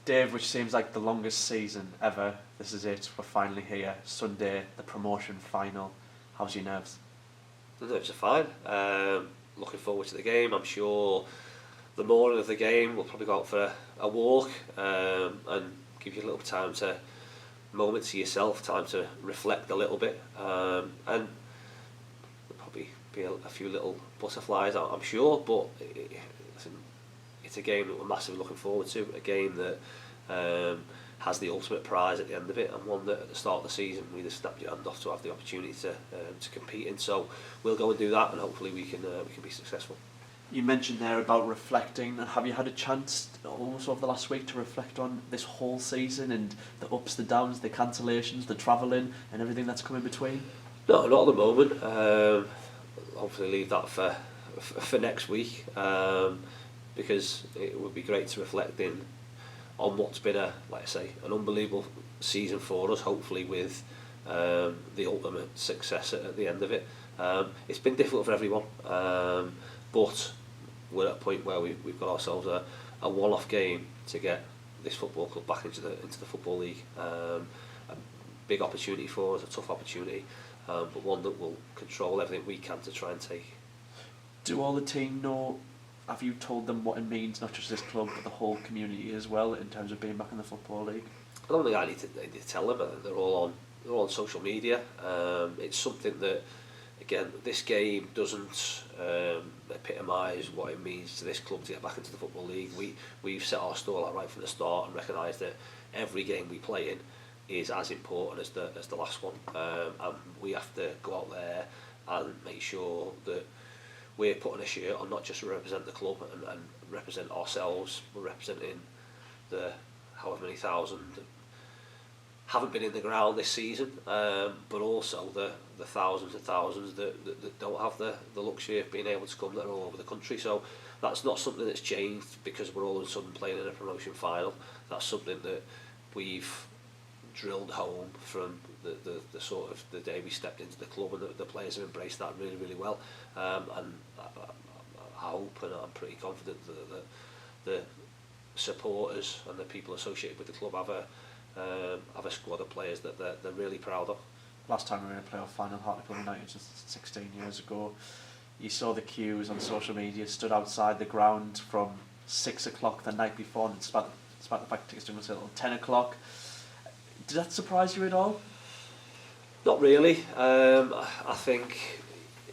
Dave, which seems like the longest season ever, this is it, we're finally here. Sunday, the promotion final. How's your nerves? The nerves are fine. Looking forward to the game. I'm sure the morning of the game we'll probably go out for a walk and give you a little moment to yourself, time to reflect a little bit, and there'll probably be a few little butterflies, I'm sure, but it's a game that we're massively looking forward to, a game that has the ultimate prize at the end of it, and one that at the start of the season we just snapped your hand off to have the opportunity to compete in. So we'll go and do that, and hopefully we can be successful. You mentioned there about reflecting. Have you had a chance almost over the last week to reflect on this whole season and the ups, the downs, the cancellations, the travelling and everything that's come in between? No, not at the moment. Hopefully leave that for next week, because it would be great to reflect on what's been an unbelievable season for us, hopefully with the ultimate success at the end of it. It's been difficult for everyone, but we're at a point where we've got ourselves a one-off game to get this football club back into the Football League. A big opportunity for us, a tough opportunity, but one that will control everything we can to try and take. Do all the team know? Have you told them what it means, not just this club, but the whole community as well, in terms of being back in the Football League? I don't think I need to tell them. They're all on social media. It's something that, again, this game doesn't epitomise what it means to this club to get back into the Football League. We've set our stall out right from the start and recognised that every game we play in is as important as the last one, and we have to go out there and make sure that we're putting a shirt on, not just to represent the club and represent ourselves. We're representing the however many thousand haven't been in the ground this season, but also the thousands and thousands that don't have the luxury of being able to come, that are all over the country. So that's not something that's changed because we're all of a sudden playing in a promotion final. That's something that we've drilled home from the sort of the day we stepped into the club, and the players have embraced that really, really well. And I hope, and I'm pretty confident that the supporters and the people associated with the club have a squad of players that they're really proud of. Last time we were in a playoff final, Hartlepool United, just 16 years ago, you saw the queues on social media, stood outside the ground from 6 o'clock the night before, and despite the fact tickets didn't until 10 o'clock. Did that surprise you at all? Not really. I think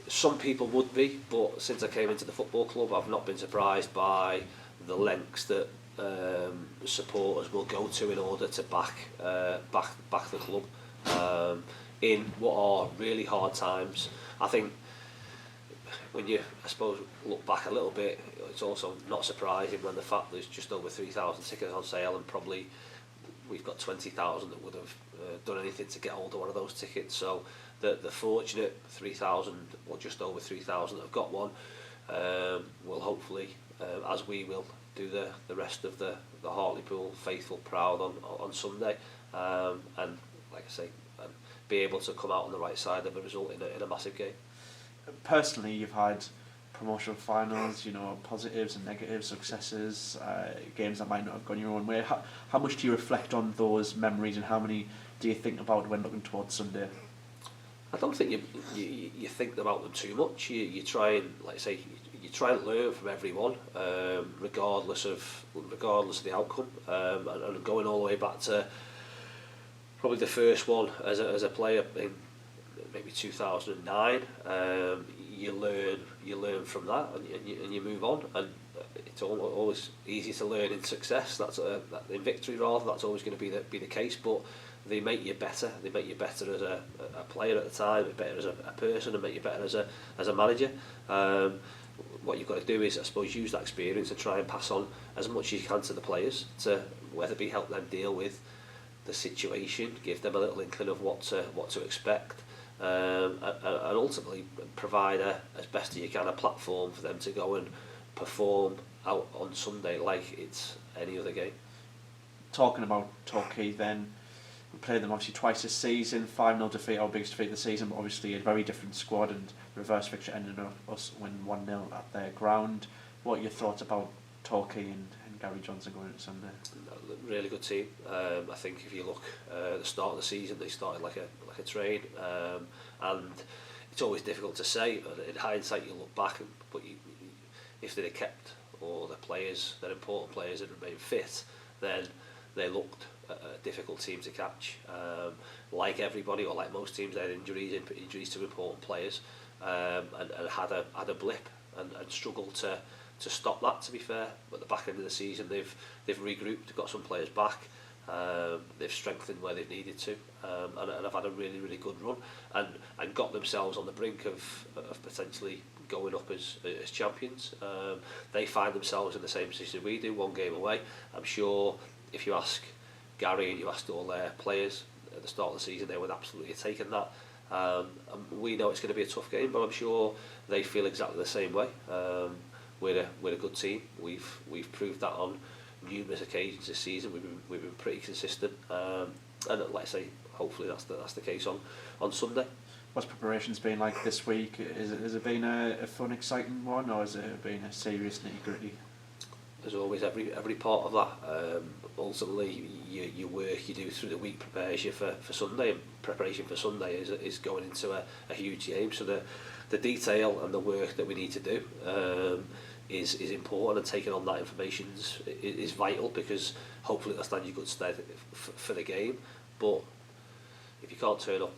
some people would be, but since I came into the football club, I've not been surprised by the lengths that supporters will go to in order to back the club in what are really hard times. I think when you, I suppose, look back a little bit, it's also not surprising when the fact there's just over 3,000 tickets on sale, and probably we've got 20,000 that would have done anything to get hold of one of those tickets. So the fortunate 3,000 or just over 3,000 that have got one will hopefully, as we will, do the rest of the Hartlepool faithful proud on Sunday, and like I say, be able to come out on the right side of a result in a massive game. Personally, you've had promotional finals, positives and negatives, successes, games that might not have gone your own way. How much do you reflect on those memories, and how many do you think about when looking towards Sunday? I don't think you think about them too much. You try and, like I say, you try and learn from everyone, regardless of the outcome, and going all the way back to probably the first one as a player in maybe 2009. You learn from that, and you move on, and it's always easy to learn in success. That's in victory rather. That's always going to be the case, but they make you better. They make you better as a player at the time, better as a person, and make you better as a manager. What you've got to do is, I suppose, use that experience and try and pass on as much as you can to the players, to whether it be help them deal with the situation, give them a little inkling of what to expect, and ultimately provide as best as you can a platform for them to go and perform out on Sunday like it's any other game. Talking about Toki then, we played them obviously twice this season, 5-0 defeat, our biggest defeat of the season, but obviously a very different squad, and reverse fixture ended up us winning 1-0 at their ground. What are your thoughts about Toki and Gary Johnson going into Sunday? Really good team. I think if you look at the start of the season, they started like a train, and it's always difficult to say. In hindsight, you look back, but if they'd have kept all the players, their important players, that remained fit, then they looked a difficult team to catch. Like everybody, or like most teams, they had injuries to important players, and had a blip and struggled to stop that. To be fair, but at the back end of the season, they've regrouped, got some players back. They've strengthened where they've needed to, and have had a really good run, and got themselves on the brink of potentially going up as champions. They find themselves in the same position we do, one game away. I'm sure if you ask Gary and you asked all their players at the start of the season, they would absolutely have taken that. And we know it's going to be a tough game, but I'm sure they feel exactly the same way. We're a good team. We've proved that on numerous occasions this season. We've been pretty consistent, and like I say, hopefully that's the case on Sunday. What's preparations been like this week? Has it been a fun, exciting one, or has it been a serious, nitty-gritty? There's always every part of that. Ultimately, your work you do through the week prepares you for Sunday, and preparation for Sunday is going into a huge game. So the detail and the work that we need to do is important, and taking on that information is vital, because hopefully it'll stand you good stead for the game. But if you can't turn up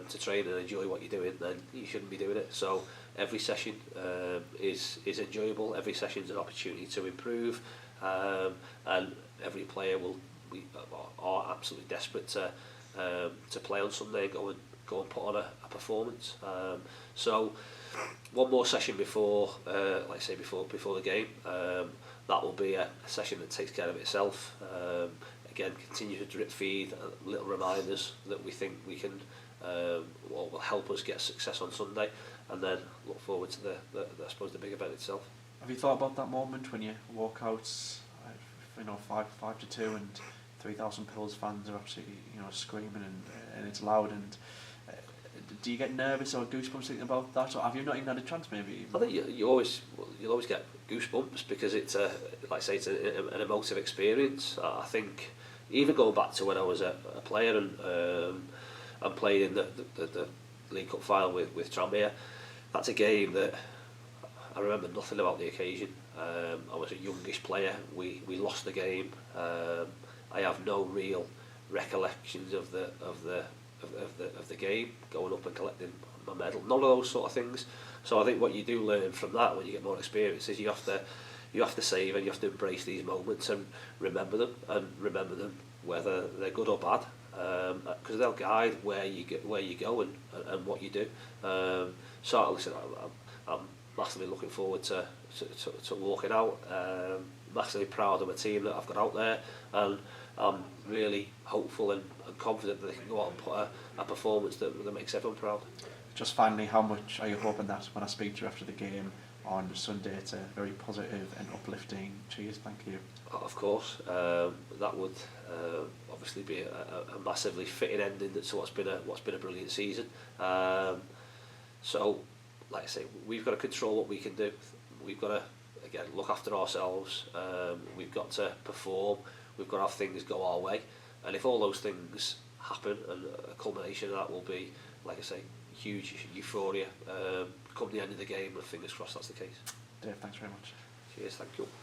to train and enjoy what you're doing, then you shouldn't be doing it. So every session is enjoyable. Every session is an opportunity to improve, and every player are absolutely desperate to play on Sunday and go and put on a performance. So one more session before, like I say, before the game. That will be a session that takes care of itself. Again, continue to drip feed little reminders that we think we can, or will help us get success on Sunday, and then look forward to the I suppose the big event itself. Have you thought about that moment when you walk out, 5-2, and 3,000 Pills fans are absolutely screaming and it's loud, and do you get nervous or goosebumps thinking about that, or have you not even had a chance maybe? I think you'll always get goosebumps, because it's like I say, it's an emotive experience. I think even going back to when I was a player and played in the League Cup final with Tranmere, that's a game that I remember nothing about the occasion. I was a youngish player. We lost the game. I have no real recollections of the game, going up and collecting my medal, none of those sort of things. So I think what you do learn from that when you get more experience is you have to save and you have to embrace these moments and remember them whether they're good or bad, because they'll guide where you go and what you do. So listen, I'm massively looking forward to walking out. Massively proud of my team that I've got out there, and I'm really hopeful and confident that they can go out and put a performance that makes everyone proud. Just finally, how much are you hoping that when I speak to you after the game on Sunday, it's a very positive and uplifting cheers? Thank you. Of course, that would obviously be a massively fitting ending to what's been a brilliant season. So, like I say, we've got to control what we can do. We've got to, again, look after ourselves. We've got to perform. We've got to have things go our way. And if all those things happen, and a culmination of that will be, like I say, huge euphoria come the end of the game, and fingers crossed that's the case. Dave, thanks very much. Cheers, thank you.